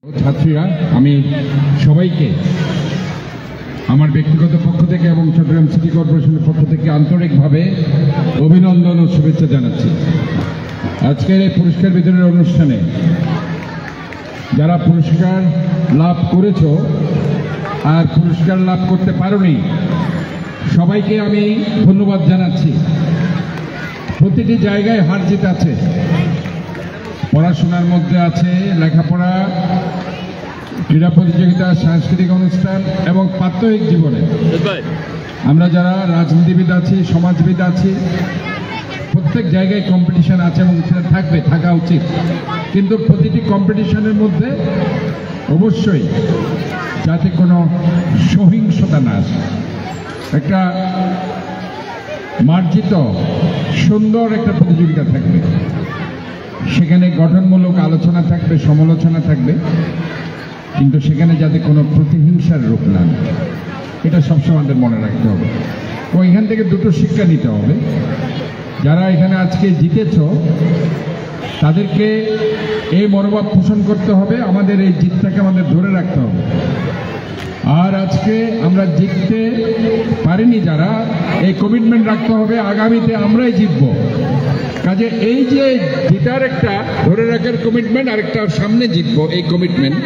ছাত্রীরা আমি সবাইকে আমার ব্যক্তিগত পক্ষ থেকে এবং চট্টগ্রাম সিটি কর্পোরেশনের পক্ষ থেকে আন্তরিকভাবে অভিনন্দন ও শুভেচ্ছা জানাচ্ছি। আজকের এই পুরস্কার বিতরণের অনুষ্ঠানে যারা পুরস্কার লাভ করেছো আর পুরস্কার লাভ করতে পারোনি সবাইকে আমি ধন্যবাদ জানাচ্ছি। প্রতিটি জায়গায় হার জিত আছে, পড়াশোনার মধ্যে আছে লেখাপড়া, ক্রীড়া প্রতিযোগিতা, সাংস্কৃতিক অনুষ্ঠান এবং প্রাত্যহিক জীবনে আমরা যারা রাজনীতিবিদ আছি, সমাজবিদ আছি, প্রত্যেক জায়গায় কম্পিটিশন আছে এবং সেটা থাকবে, থাকা উচিত। কিন্তু প্রতিটি কম্পিটিশনের মধ্যে অবশ্যই যাতে কোনো সহিংসতা না আসে, একটা মার্জিত সুন্দর একটা প্রতিযোগিতা থাকবে, সেখানে গঠনমূলক আলোচনা থাকবে, সমালোচনা থাকবে, কিন্তু সেখানে যাতে কোনো প্রতিহিংসার রূপ না নেয়, এটা সবসময় আমাদের মনে রাখতে হবে। ও এখান থেকে দুটো শিক্ষা নিতে হবে। যারা এখানে আজকে জিতেছ তাদেরকে এই মনোভাব পোষণ করতে হবে, আমাদের এই জিতটাকে আমাদের ধরে রাখতে হবে। আর আজকে আমরা জিততে পারিনি যারা, এই কমিটমেন্ট রাখতে হবে আগামীতে আমরাই জিতব। কাজে এই যে জিতার একটা ধরে রাখার কমিটমেন্ট আর একটা সামনে জিতবো এই কমিটমেন্ট,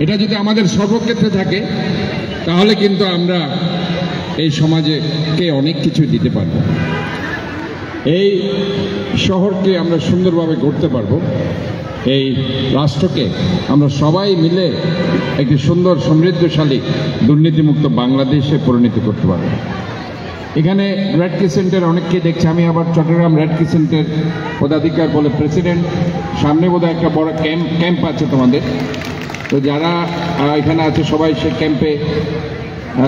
এটা যদি আমাদের সর্বক্ষেত্রে থাকে তাহলে কিন্তু আমরা এই সমাজকে অনেক কিছু দিতে পারবো, এই শহরকে আমরা সুন্দরভাবে গড়তে পারবো, এই রাষ্ট্রকে আমরা সবাই মিলে একটি সুন্দর সমৃদ্ধশালী দুর্নীতিমুক্ত বাংলাদেশে পরিণত করতে পারবো। এখানে রেড ক্রিসেন্টের অনেককে দেখছি, আমি আবার চট্টগ্রাম রেড ক্রিসেন্টের পদাধিকার বলে প্রেসিডেন্ট, সামনে বোধহয় একটা বড় ক্যাম্প আছে তোমাদের, তো যারা এখানে আছে সবাই সে ক্যাম্পে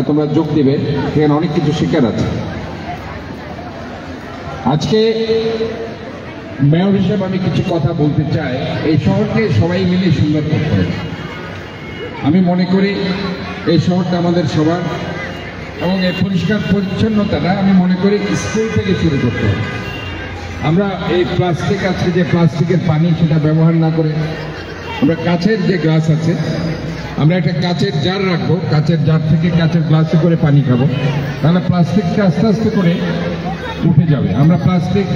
তোমরা যোগ দিবে, সেখানে অনেক কিছু শেখার আছে। আজকে মেয়র হিসেবে আমি কিছু কথা বলতে চাই। এই শহরকে সবাই মিলে সুন্দর করতে হবে। আমি মনে করি এই শহরটা আমাদের সবার, এবং এই পরিষ্কার পরিচ্ছন্নতাটা আমি মনে করি স্কুল থেকে শুরু করতে হবে। আমরা এই প্লাস্টিক আছে, যে প্লাস্টিকের পানি সেটা ব্যবহার না করে আমরা কাচের যে গ্লাস আছে, আমরা একটা কাচের জার রাখবো, কাচের জার থেকে কাচের গ্লাসে করে পানি খাবো, তাহলে প্লাস্টিকটা আস্তে আস্তে করে উঠে যাবে। আমরা প্লাস্টিক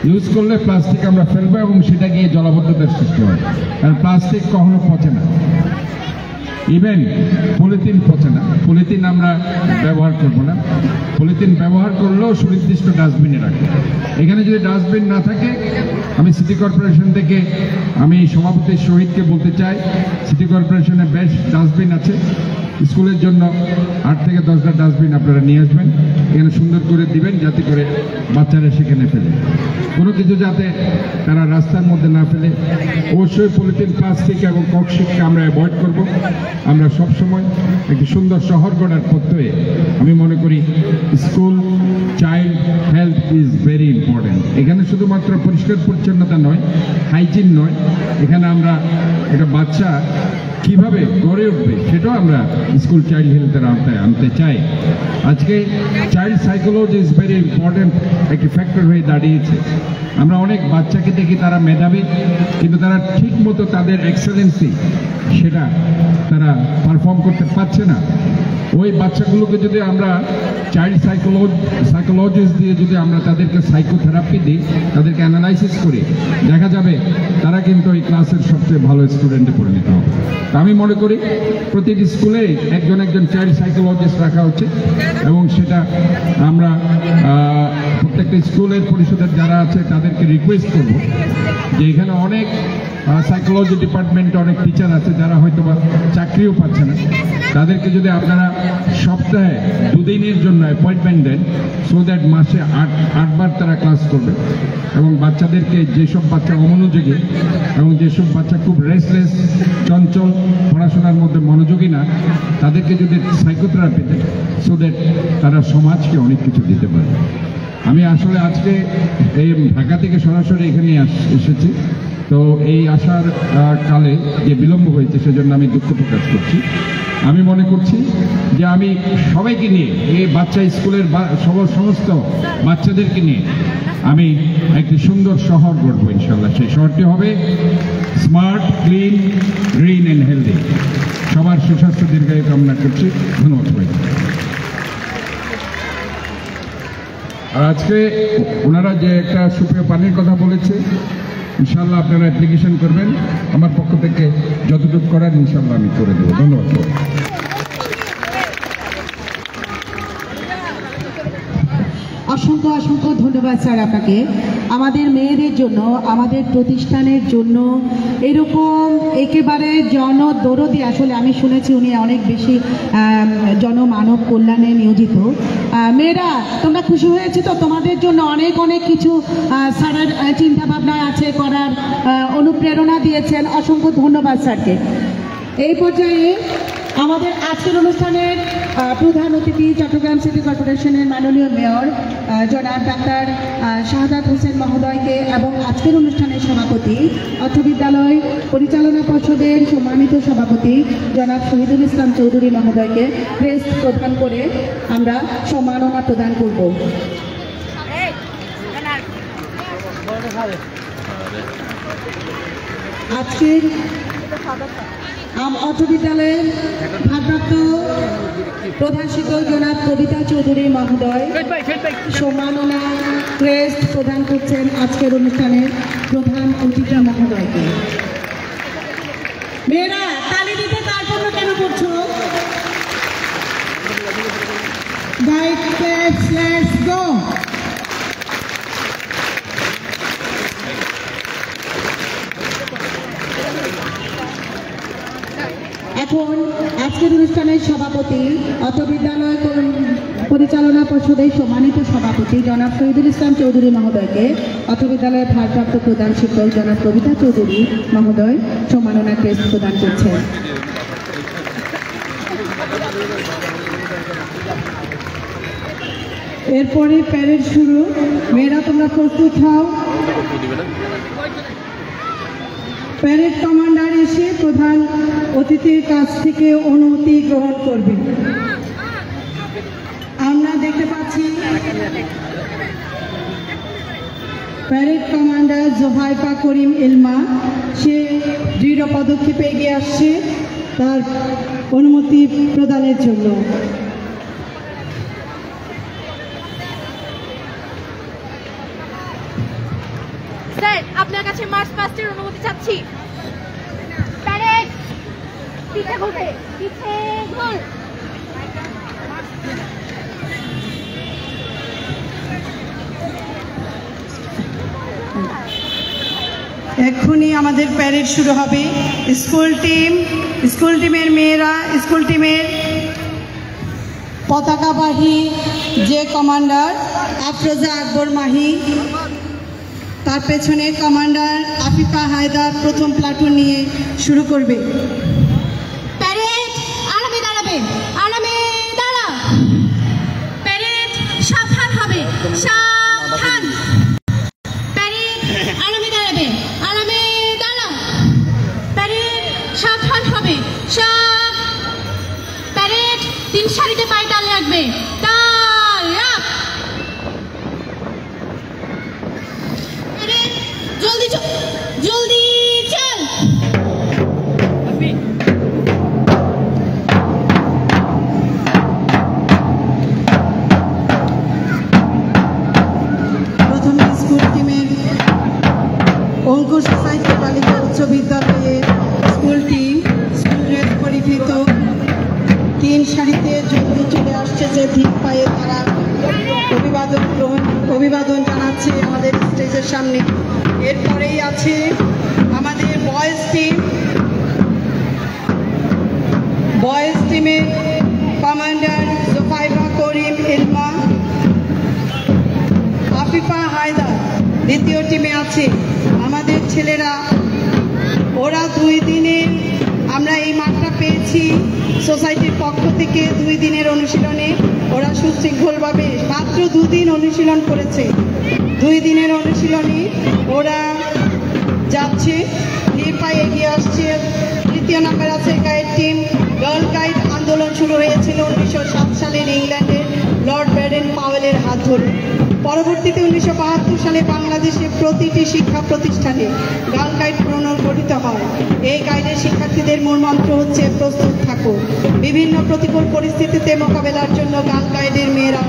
ইউজ করলে প্লাস্টিক আমরা ফেলবো এবং সেটা গিয়ে জলাবদ্ধতার সৃষ্টি হয়, কারণ প্লাস্টিক কখনো পচে না। ইভেন পলিথিন পচে না, পলিথিন আমরা ব্যবহার করব না, পলিথিন ব্যবহার করলেও সুনির্দিষ্ট ডাস্টবিনে রাখবো। এখানে যদি ডাস্টবিন না থাকে, আমি সিটি কর্পোরেশন থেকে আমি সভাপতি শহীদকে বলতে চাই, সিটি কর্পোরেশনে বেশ ডাস্টবিন আছে, স্কুলের জন্য 8 থেকে 10টা ডাস্টবিন আপনারা নিয়ে আসবেন, এখানে সুন্দর করে দিবেন যাতে করে বাচ্চারা সেখানে ফেলে, কোনো কিছু যাতে তারা রাস্তার মধ্যে না ফেলে। অবশ্যই পলিথিন, প্লাস্টিক এবং ককশিটকে আমরা অ্যাভয়েড করব। আমরা সবসময় একটি সুন্দর শহর গড়ার পথে আমি মনে করি school child health is very important. এখানে শুধুমাত্র পরিষ্কার পরিচ্ছন্নতা নয়, হাইজিন নয়, এখানে আমরা একটা বাচ্চা কিভাবে গড়ে উঠবে সেটাও আমরা স্কুল চাইল্ড হেলথের আওতায় আনতে চাই। আজকে child psychology is very important একটি ফ্যাক্টর হয়ে দাঁড়িয়েছে। আমরা অনেক বাচ্চাকে দেখি তারা মেধাবী, কিন্তু তারা ঠিক মতো তাদের এক্সেলেন্সি সেটা তারা পারফর্ম করতে পারছে না। ওই বাচ্চাগুলোকে যদি আমরা চাইল্ড সাইকোলজিস্ট দিয়ে যদি আমরা তাদেরকে সাইকোথেরাপি দিই, তাদেরকে অ্যানালাইসিস করি, দেখা যাবে তারা কিন্তু এই ক্লাসের সবচেয়ে ভালো স্টুডেন্টে পরিণত হবে। আমি মনে করি প্রতিটি স্কুলেই একজন চাইল্ড সাইকোলজিস্ট রাখা উচিত, এবং সেটা আমরা প্রত্যেকটা স্কুলের পরিষদের যারা আছে তাদেরকে রিকোয়েস্ট করব যে এখানে অনেক সাইকোলজি ডিপার্টমেন্টে অনেক টিচার আছে যারা হয়তো বা চাকরিও পাচ্ছে না, তাদেরকে যদি আপনারা সপ্তাহে 2 দিনের জন্য অ্যাপয়েন্টমেন্ট দেন, সো দ্যাট মাসে 8 বার তারা ক্লাস করবে, এবং বাচ্চাদেরকে যেসব বাচ্চা অমনোযোগী এবং যেসব বাচ্চা খুব রেস্টলেস, চঞ্চল, পড়াশোনার মধ্যে মনোযোগী না, তাদেরকে যদি সাইকোথেরাপি দেন, সো দ্যাট তারা সমাজকে অনেক কিছু দিতে পারবে। আমি আসলে আজকে এই ঢাকা থেকে সরাসরি এখানে এসেছি, তো এই আসার কালে যে বিলম্ব হয়েছে সেজন্য আমি দুঃখ প্রকাশ করছি। আমি মনে করছি যে আমি সবাইকে নিয়ে, এই বাচ্চা স্কুলের সমস্ত বাচ্চাদেরকে নিয়ে আমি একটি সুন্দর শহর গড়ব ইনশাআল্লাহ। সেই শহরটি হবে স্মার্ট, ক্লিন, গ্রিন করছি। ধন্যবাদ সবাইকে। আর আজকে ওনারা যে একটা সুপেয় পানির কথা বলেছে, ইনশাল্লাহ আপনারা অ্যাপ্লিকেশন করবেন। আমার পক্ষ থেকে যতটুকু করার ইনশাল্লাহ আমি করে দেবো। ধন্যবাদ। অসংখ্য অসংখ্য ধন্যবাদ স্যার আপনাকে। আমাদের মেয়েদের জন্য, আমাদের প্রতিষ্ঠানের জন্য এরকম একেবারে জনদরদি, আসলে আমি শুনেছি উনি অনেক বেশি জনমানব কল্যাণে নিয়োজিত। মেয়েরা তোমরা খুশি হয়েছে তো? তোমাদের জন্য অনেক অনেক কিছু স্যারের চিন্তা ভাবনা আছে, করার অনুপ্রেরণা দিয়েছেন। অসংখ্য ধন্যবাদ স্যারকে। এই পর্যায়ে আমাদের আজকের অনুষ্ঠানের প্রধান অতিথি চট্টগ্রাম সিটি কর্পোরেশনের মাননীয় মেয়র জনাব ডাক্তার শাহাদাত হোসেন মহোদয়কে এবং আজকের অনুষ্ঠানের সভাপতি অর্থ বিদ্যালয় পরিচালনা পর্ষদের সম্মানিত সভাপতি জনাব শহীদুল ইসলাম চৌধুরী মহোদয়কে ক্রেস্ট প্রদান করে আমরা সম্মাননা প্রদান করব। আজকের অর্থ বিদ্যালয়ের ভারপ্রাপ্ত প্রধান শিক্ষক জনাব কবিতা চৌধুরী মহোদয় সম্মাননা ক্রেস্ট প্রদান করছেন আজকের অনুষ্ঠানের প্রধান অতিথি মহোদয়কে। মেয়েরা তালি দিতে তার জন্য কেন করছো? Let's go. এখন আজকের অনুষ্ঠানের সভাপতি অর্থ বিদ্যালয় পরিচালনা পর্ষদের সম্মানিত সভাপতি জনাব শহীদুল ইসলাম চৌধুরী মহোদয়কে অর্থ বিদ্যালয়ের ভারপ্রাপ্ত প্রধান শিক্ষক জনাব কবিতা চৌধুরী মহোদয় সম্মাননা ক্রেস্ট প্রদান করছেন। এরপরে প্যারেড শুরু। মেয়েরা তোমরা প্রস্তুত হও। প্যারেড কমান্ডার এসে প্রধান অতিথির কাছ থেকে অনুমতি গ্রহণ করবে। আমরা দেখতে পাচ্ছি প্যারেড কমান্ডার জোহাইফা করিম ইলমা, সে দৃঢ় পদক্ষেপে এগিয়ে আসছে তার অনুমতি প্রদানের জন্য। স্যার, আপনার কাছে মার্চ পাস্টের অনুমতি চাচ্ছি। প্যারেড পিছে ঘুরবে, পিছে ঘুর। এক্ষুনি আমাদের প্যারেড শুরু হবে। স্কুল টিমের মেয়েরা, স্কুল টিমের পতাকাবাহী যে কমান্ডার আফরোজা আকবর মাহি, তার পেছনে কমান্ডার আফিফা হায়দার প্রথম প্লাটুন নিয়ে শুরু করবে। প্যারেড আরামে দাঁড়াবে, আরামে দাঁড়া। প্যারেড সাবধান হবে, সাবধান। প্যারেড আরামে দাঁড়াবে, আরামে দাঁড়া। প্যারেড সাবধান হবে, প্যারেড 3 সারিতে পায়ে তাল রাখবে, তাল রাখ। জলদি জলদি চল। প্রথমে স্কুল টিমের অঙ্কুর সোসাইটি বালিকা উচ্চ বিদ্যালয়ের স্কুল টিম স্কুল ড্রেস পরিহিত 3 সারিতে জলদি চলে আসছে, যে ঠিক পায়ে তারা অভিবাদন জানাচ্ছে আমাদের স্টেজের সামনে। এরপরেই আছে আমাদের বয়েজ টিমের কমান্ডার জোহাইফা করিম ইলমা, আফিফা হায়দার। দ্বিতীয় টিমে আছে আমাদের ছেলেরা। ওরা 2 দিনের, আমরা এই মাঠটা পেয়েছি সোসাইটির পক্ষ থেকে 2 দিনের অনুশীলনে। ওরা সুশৃঙ্খলভাবে মাত্র 2 দিন অনুশীলন করেছে। 2 দিনের অনুশীলনে ওরা যাচ্ছে, ধীর পায়ে এগিয়ে আসছে। তৃতীয় নম্বর আছে গাইড টিম। গার্ল গাইড আন্দোলন শুরু হয়েছিল 1907 সালের ইংল্যান্ডের লর্ড ব্যাডেন পাওয়েলের হাত ধরে। পরবর্তীতে 1972 সালে বাংলাদেশে প্রতিটি শিক্ষা প্রতিষ্ঠানে গার্ল গাইড পুনর্গঠিত হয়। এই গাইডের শিক্ষার্থীদের মূল মন্ত্র হচ্ছে প্রস্তুত থাকো। বিভিন্ন প্রতিকূল পরিস্থিতিতে মোকাবেলার জন্য গার্ল গাইডের মেয়েরা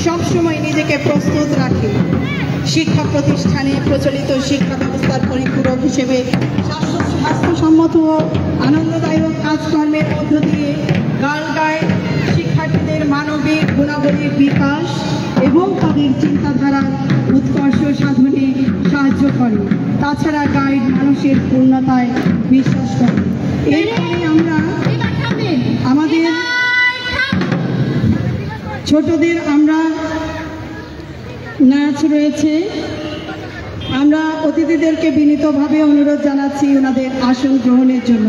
সবসময় নিজেকে প্রস্তুত রাখে। শিক্ষা প্রতিষ্ঠানে প্রচলিত শিক্ষা ব্যবস্থার পরিপূরক হিসেবে স্বাস্থ্যসম্মত ও আনন্দদায়ক কাজকর্মের মধ্য দিয়ে গার্ল গাইড শিক্ষার্থীদের মানবিক গুণাবলীর বিকাশ এবং তাদের চিন্তাধারার উৎকর্ষ সাধনে সাহায্য করে। তাছাড়া গাইড মানুষের পূর্ণতায় বিশ্বাস করে। এরপরে আমরা আমাদের ছোটদের আমরা নাচ রয়েছে। আমরা অতিথিদেরকে বিনীতভাবে অনুরোধ জানাচ্ছি ওনাদের আসন গ্রহণের জন্য।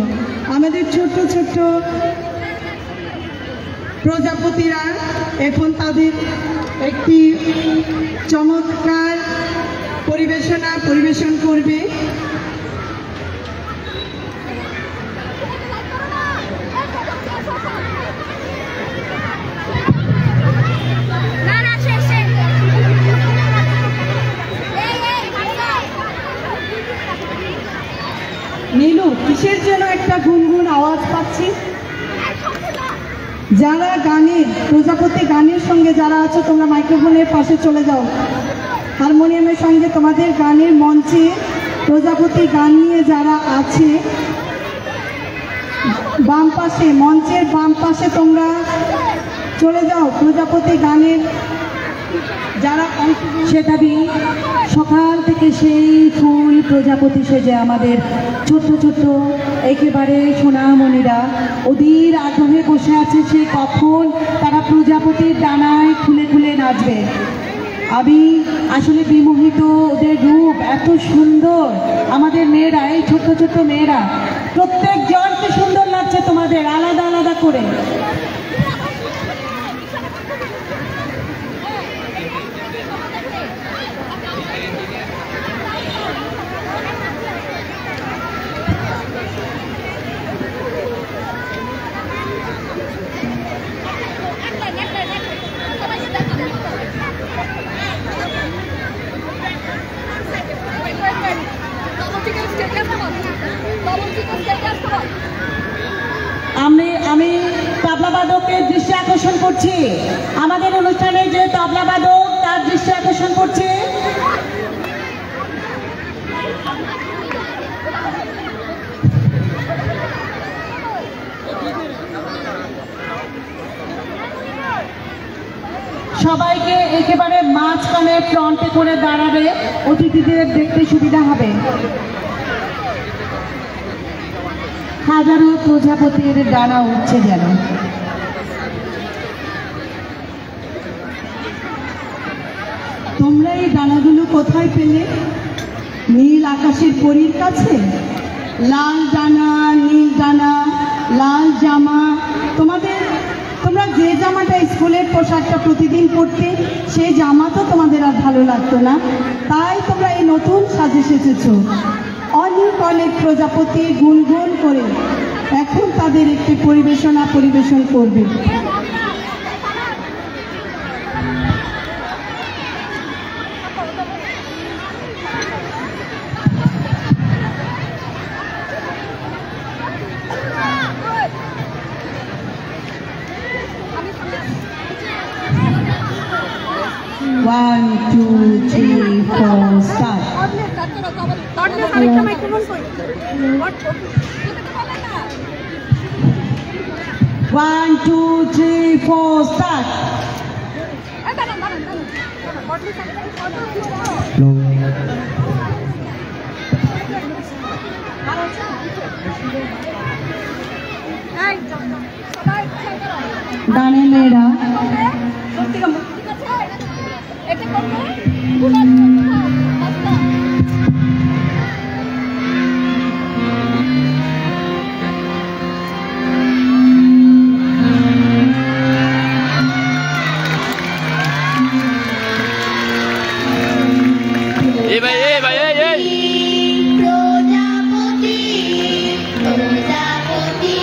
আমাদের ছোট্ট ছোট্ট প্রজাপতিরা এখন তাদের একটি চমৎকার পরিবেশন করবে। নীলু, কিসের যেন একটা গুনগুন আওয়াজ পাচ্ছি। যারা গানের প্রজাপতি গানের সঙ্গে যারা আছো তোমরা মাইক্রোফোনের পাশে চলে যাও। হারমোনিয়ামের সঙ্গে তোমাদের গানের মঞ্চে প্রজাপতি গান নিয়ে যারা আছে বাম পাশে, মঞ্চের বাম পাশে তোমরা চলে যাও। প্রজাপতি গানের যারা সেটা সকাল থেকে সেই ফুল প্রজাপতি সেজে আমাদের ছোট্ট ছোট্ট একেবারে সোনামণিরা অধীর আগ্রহে বসে আছে সে কখন তারা প্রজাপতির ডানায় খুলে খুলে নাচবে। আমি আসলে বিমোহিত, ওদের রূপ এত সুন্দর। আমাদের মেয়েরা, এই ছোট্ট ছোট্ট মেয়েরা প্রত্যেকজনকে সুন্দর লাগছে তোমাদের আলাদা আলাদা করে। আমি তবলাবাদকের দৃষ্টি আকর্ষণ করছি। আমাদের অনুষ্ঠানে যে তবলাবাদক তার দৃষ্টি আকর্ষণ করছি। সবাইকে একেবারে মাঝখানে ফ্রন্টে করে দাঁড়াবে, অতিথিদের দেখতে সুবিধা হবে। হাজারো প্রজাপতির ডানা উঠছে যেন। তোমরা এই ডানাগুলো কোথায় পেলে? নীল আকাশের পরীর কাছে? লাল ডানা, নীল ডানা, লাল জামা। তোমরা যে জামাটা স্কুলের পোশাকটা প্রতিদিন পরতে সেই জামা তো তোমাদের আর ভালো লাগতো না, তাই তোমরা এই নতুন সাজে সেজেছ। অনেক অনেক প্রজাপতি গুনগুন করে এখন তাদের একটি পরিবেশন করবে। One, two, three, four, start. One, two, three, four, start. ডানে মেয়েরা প্রজাপতি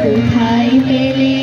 কোথায় পেলে